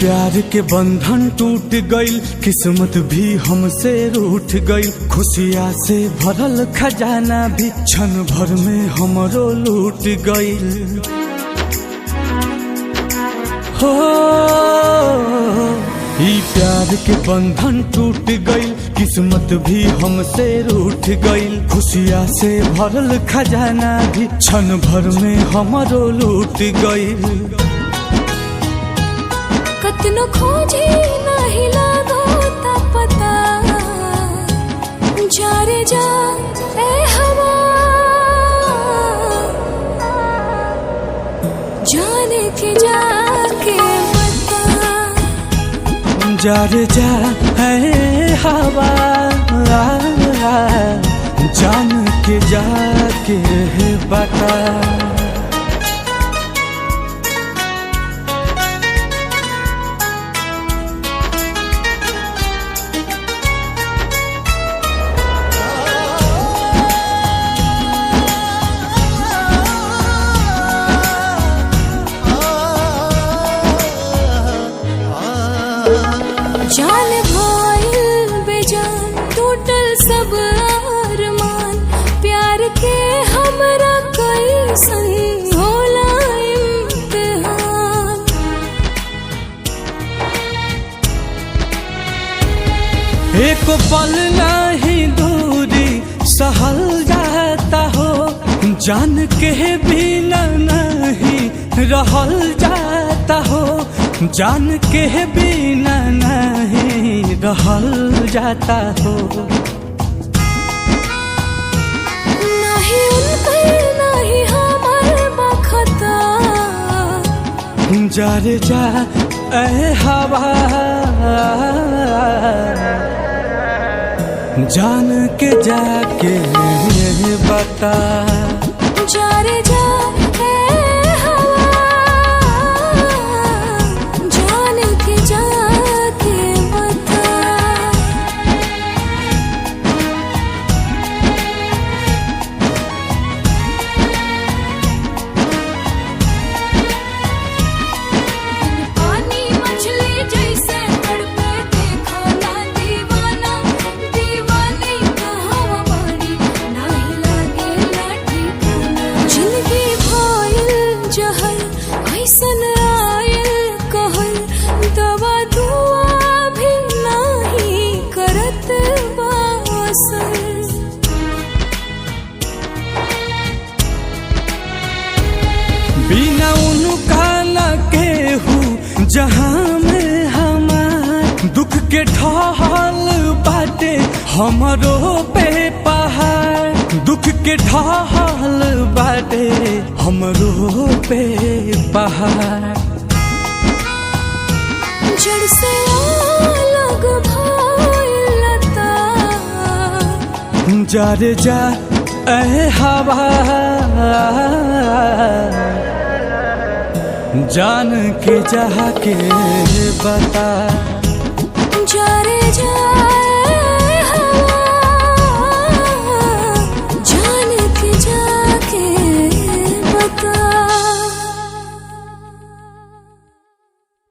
प्यार के बंधन टूट गईल, किस्मत भी हमसे रूठ गईल। खुशियाँ से भरल खजाना भी क्षण भर में हमरो लूट गईल। हो ई प्यार के बंधन टूट गईल, किस्मत भी हमसे रूठ गईल। खुशियाँ से भरल खजाना भी क्षण भर में हमरो लूट गईल। कतनो खोजे नाही लागो ता पता, जा रे जा ए हवा, जाने के जाके बता। जा रे जा ए हवा, जान के जाके बता। जान भाईल बेजान टूटल सब अरमान, प्यार के हमरा कैसन होला इम्तिहान। एक पल नहीं दूरी सहल जाता हो, जान के बिना नहीं रहल जाता हो, जान के बिना नहीं रहल जाता हो। नहीं उनके नहीं हमार बखता, जा रे जा ए हवा, जान के जाके बता। जा रे जा ए हवा, जान के जाके बता। पानी मछली जैसे तड़पे देखो ना दीवाना, दीवानी कहवा बड़ी नहीं लागे लाठी खाना। जिंदगी भइल जहर ऐसन आयल कहल, दवा दुआ भी नहीं करत बा असर। बिना उनका न केहू जहाँ में हमार, दुख के ढाल बाटे हमरो पे पहाड़। दुख के ढाल बाटे हमरो पे पहाड़। जड़ से अलग भइल लता, जा रे जा ए हवा, जान के जाके बता।